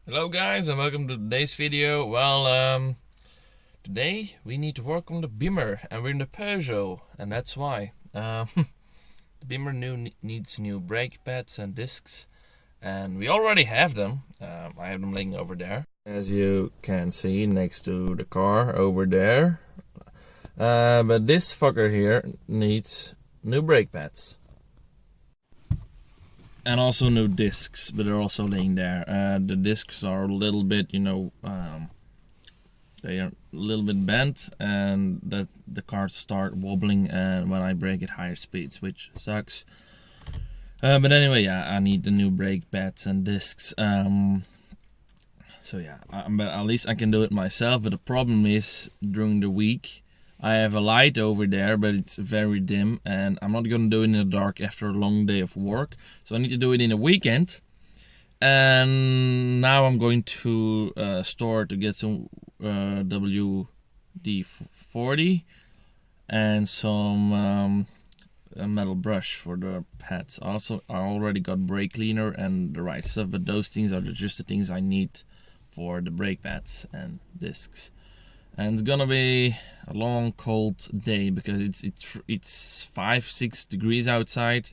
Hello guys and welcome to today's video. Today we need to work on the Beamer and we're in the Peugeot and that's why. The Beamer needs new brake pads and discs and we already have them. I have them laying over there, as you can see, next to the car over there. But this fucker here needs new brake pads. And also new discs, but they're also laying there. The discs are a little bit, they are a little bit bent, and that the cars start wobbling and when I brake at higher speeds, which sucks. But anyway, yeah, I need the new brake pads and discs. So yeah, but at least I can do it myself. But the problem is, during the week, I have a light over there, but it's very dim, and I'm not gonna do it in the dark after a long day of work. So I need to do it in a weekend. And now I'm going to store to get some WD-40 and some a metal brush for the pads. Also, I already got brake cleaner and the right stuff, but those things are just the things I need for the brake pads and discs. And it's gonna be a long cold day because it's 5-6 degrees outside,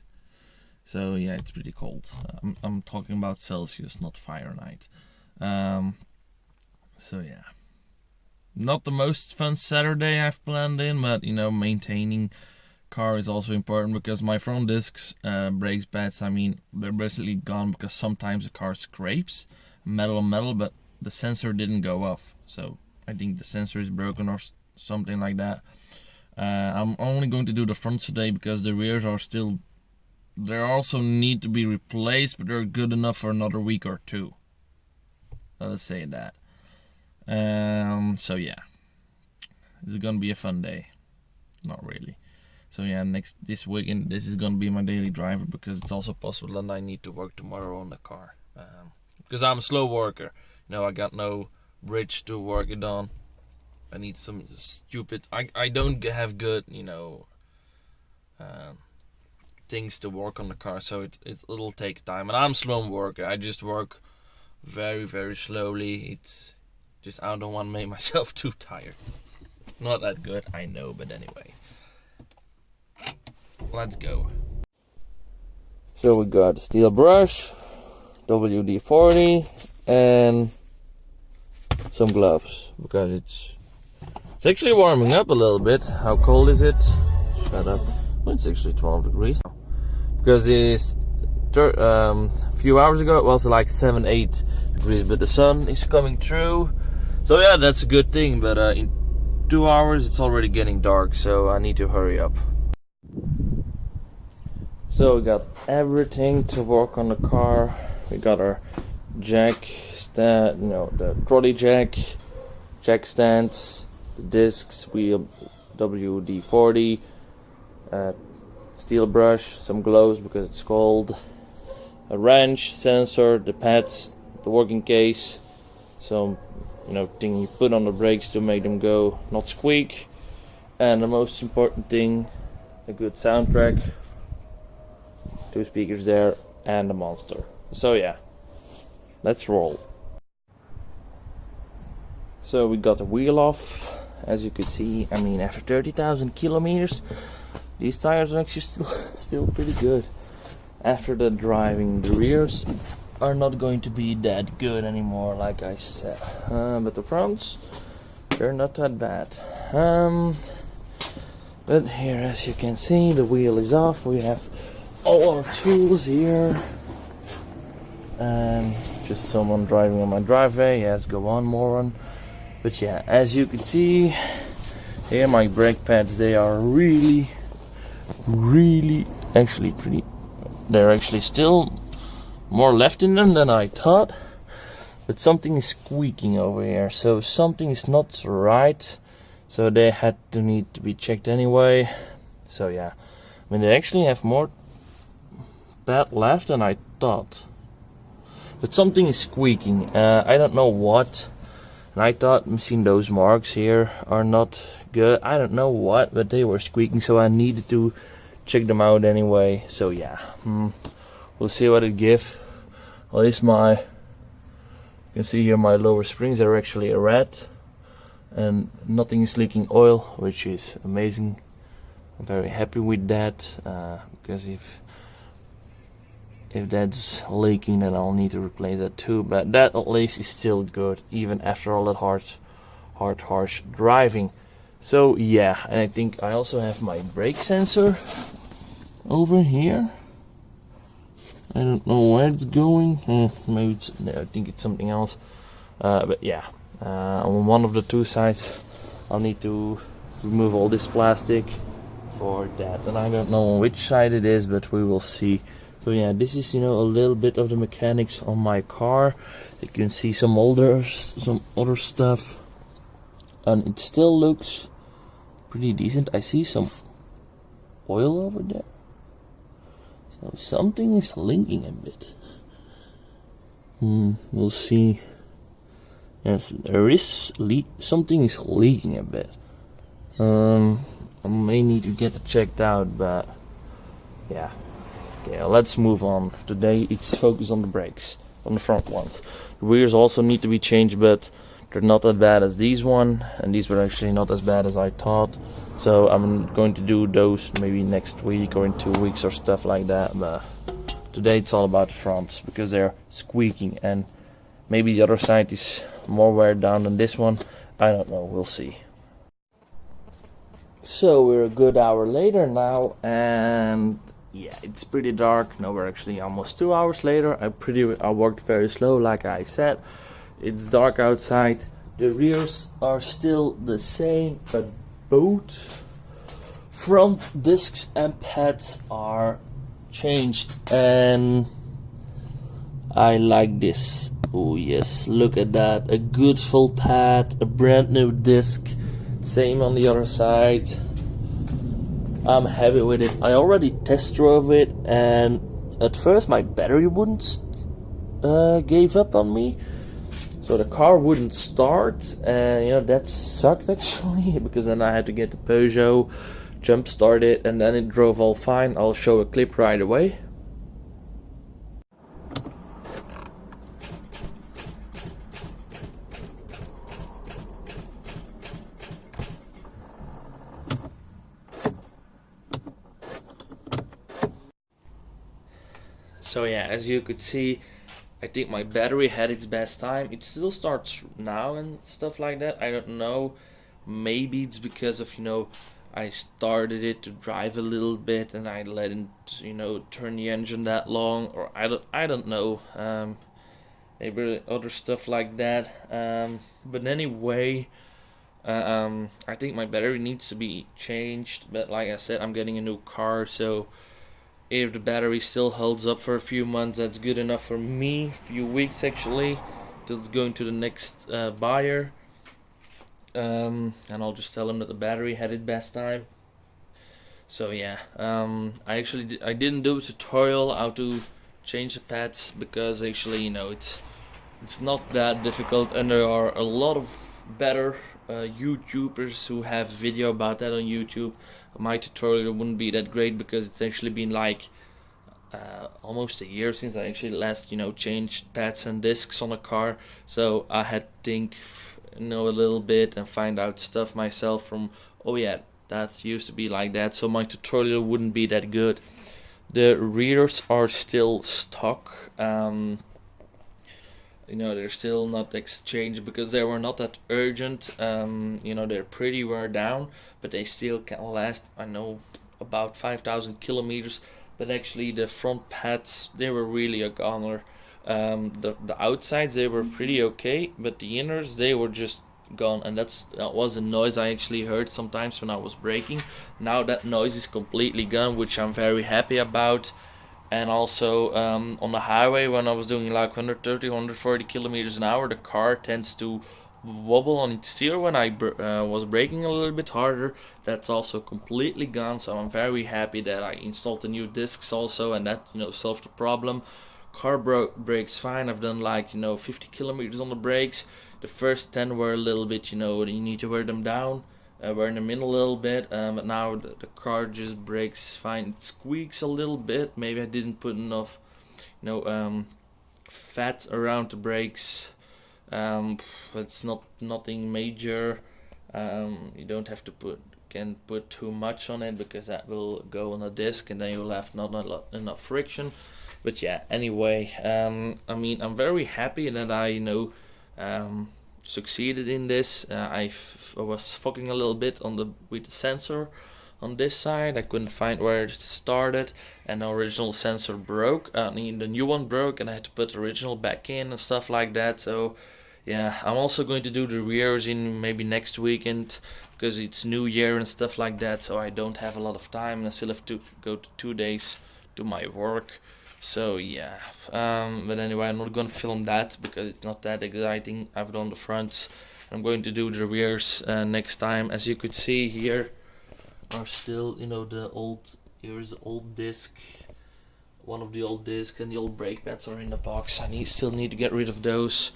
so yeah, it's pretty cold. I'm talking about Celsius, not Fahrenheit. So yeah, not the most fun Saturday I've planned in, but maintaining car is also important because my front discs, brake pads, they're basically gone because sometimes the car scrapes metal on metal, but the sensor didn't go off, so I think the sensor is broken or something like that. I'm only going to do the fronts today because the rears are still, they also need to be replaced, but they're good enough for another week or two. Let's say that. So yeah, this is gonna be a fun day. Not really. So yeah, this weekend this is gonna be my daily driver because it's also possible that I need to work tomorrow on the car. Because I'm a slow worker. I got no bridge to work it on. I need some stupid, I don't have good things to work on the car, so it'll take time, and I'm a slow worker. I just work very, very slowly. It's just, I don't want to make myself too tired. Not that good, I know, but anyway, let's go. So we got steel brush, WD-40, and some gloves because it's actually warming up a little bit. How cold is it? Shut up. Well, it's actually 12 degrees because it's a few hours ago it was like 7-8 degrees, but the sun is coming through, so yeah, that's a good thing. But in 2 hours it's already getting dark, so I need to hurry up. So we got everything to work on the car. We got our jack stand, the trolley jack stands, the discs, wheel, WD-40, steel brush, some gloves because it's cold, a wrench, sensor, the pads, the working case, some thing you put on the brakes to make them go not squeak, and the most important thing, a good soundtrack, 2 speakers there, and a monster. So yeah, let's roll. So we got the wheel off. As you could see, after 30,000 kilometers, these tires are actually still pretty good. After the driving, the rears are not going to be that good anymore, like I said. But the fronts, they're not that bad. But here, as you can see, the wheel is off. We have all our tools here. And just someone driving on my driveway. Yes, go on, moron. But yeah, as you can see here, my brake pads, they are really actually pretty, they're actually still more left in them than I thought, but something is squeaking over here, so something is not right, so they need to be checked anyway. So yeah, they actually have more pad left than I thought, but something is squeaking. I don't know what. And I thought, seeing those marks here are not good. I don't know what, but they were squeaking, so I needed to check them out anyway. So yeah, we'll see what it gives. At least my You can see here my lower springs are actually red, and nothing is leaking oil, which is amazing. I'm very happy with that, because if that's leaking, then I'll need to replace that too. But that at least is still good, even after all that harsh driving. So yeah, and I think I also have my brake sensor over here. I don't know where it's going. Maybe it's, no, I think it's something else. But yeah, on one of the two sides, I'll need to remove all this plastic for that. And I don't know on which side it is, but we will see. So yeah, this is, you know, a little bit of the mechanics on my car. You can see some other stuff, and it still looks pretty decent. I see some oil over there, so something is leaking a bit. We'll see. Yes, there is something is leaking a bit. I may need to get it checked out, but yeah. Okay, well, let's move on. Today it's focused on the brakes, on the front ones. The rears also need to be changed, but they're not as bad as these one, and these were actually not as bad as I thought. So I'm going to do those maybe next week or in 2 weeks or stuff like that. But today it's all about the fronts, because they're squeaking, and maybe the other side is more wear down than this one. I don't know, we'll see. So we're a good hour later now, and yeah, it's pretty dark. No, we're actually almost 2 hours later. I worked very slow, like I said. It's dark outside. The rears are still the same, but both front discs and pads are changed, and I like this. Oh yes, look at that. A good full pad, a brand new disc. Same on the other side. I'm happy with it. I already test drove it, and at first my battery wouldn't gave up on me, so the car wouldn't start, and you know, that sucked actually, because then I had to get the Peugeot, jump start it, and then it drove all fine. I'll show a clip right away. So yeah, as you could see, I think my battery had its best time. It still starts now and stuff like that. I don't know. Maybe it's because of, you know, I started it to drive a little bit and I let it, you know, turn the engine that long, or I don't know. Maybe other stuff like that. But anyway, I think my battery needs to be changed. But like I said, I'm getting a new car, so if the battery still holds up for a few months, that's good enough for me. A few weeks actually, till it's going to the next buyer. And I'll just tell him that the battery had its best time. So yeah, I didn't do a tutorial how to change the pads, because actually, you know, it's not that difficult, and there are a lot of better YouTubers who have video about that on YouTube. My tutorial wouldn't be that great, because it's actually been like almost a year since I actually last, you know, changed pads and discs on a car. So I had to think, you know, a little bit and find out stuff myself from, oh yeah, that used to be like that. So my tutorial wouldn't be that good. The rears are still stock. You know, they're still not exchanged because they were not that urgent. You know, they're pretty wear down, but they still can last, I know, about 5,000 kilometers. But actually the front pads, they were really a goner. The outsides, they were pretty okay, but the inners, they were just gone, and that was a noise I actually heard sometimes when I was braking. Now that noise is completely gone, which I'm very happy about. And also on the highway, when I was doing like 130, 140 kilometers an hour, the car tends to wobble on its steer when I was braking a little bit harder. That's also completely gone, so I'm very happy that I installed the new discs also, and that, you know, solved the problem. Car brakes fine. I've done like, you know, 50 kilometers on the brakes. The first 10 were a little bit, you know, you need to wear them down. Wear them in a little bit, but now the car just brakes fine. It squeaks a little bit. Maybe I didn't put enough, you know, fat around the brakes. It's not nothing major. You don't have to can put too much on it, because that will go on a disc and then you'll have not enough friction. But yeah, anyway, I mean, I'm very happy that I succeeded in this. I was fucking a little bit with the sensor on this side. I couldn't find where it started, and the original sensor broke. The new one broke, and I had to put the original back in and stuff like that. So yeah, I'm also going to do the rears in maybe next weekend, because it's New Year and stuff like that. So I don't have a lot of time, and I still have to go to 2 days to my work. So yeah, but anyway, I'm not gonna film that because it's not that exciting. I've done the fronts. I'm going to do the rears next time. As you could see, here are still, here's the old disc, one of the old discs, and the old brake pads are in the box. I still need to get rid of those.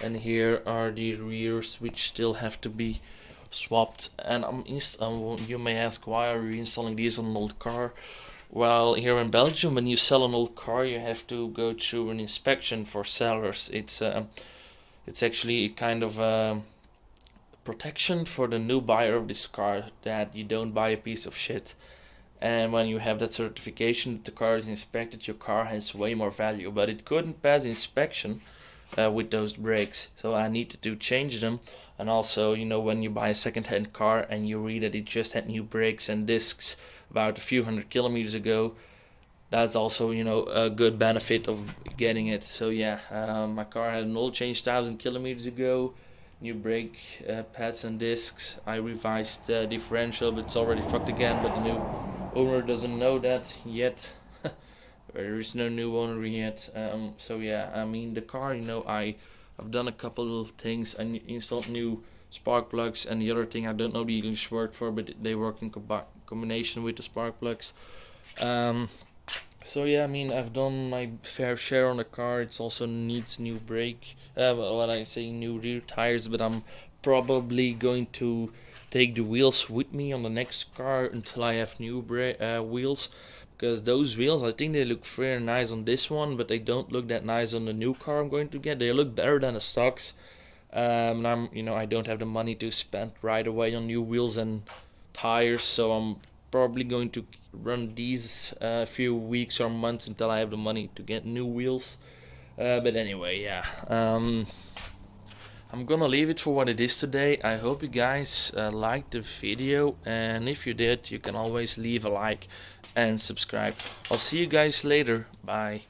And here are the rears, which still have to be swapped. And you may ask, why are you installing these on an old car? Well, here in Belgium, when you sell an old car, you have to go through an inspection for sellers. It's actually a kind of protection for the new buyer of this car, that you don't buy a piece of shit. And when you have that certification that the car is inspected, your car has way more value. But it couldn't pass inspection with those brakes, so I needed to change them. And also, when you buy a second-hand car and you read that it just had new brakes and discs about a few hundred kilometers ago, that's also, a good benefit of getting it. So yeah, my car had an oil change 1,000 kilometers ago, new brake pads and discs. I revised the differential, but it's already fucked again. But the new owner doesn't know that yet. There is no new owner yet. So yeah, I mean, the car, I've done a couple of things. I installed new spark plugs, and the other thing, I don't know the English word for, but they work in combination with the spark plugs. So yeah, I mean, I've done my fair share on the car. It also needs new brake, when I say new rear tires, but I'm probably going to take the wheels with me on the next car until I have new wheels. Because those wheels, I think they look very nice on this one, but they don't look that nice on the new car I'm going to get. They look better than the stocks. And I don't have the money to spend right away on new wheels and tires, so I'm probably going to run these a few weeks or months until I have the money to get new wheels. But anyway, yeah. I'm gonna leave it for what it is today. I hope you guys liked the video, and if you did, you can always leave a like and subscribe. I'll see you guys later. Bye.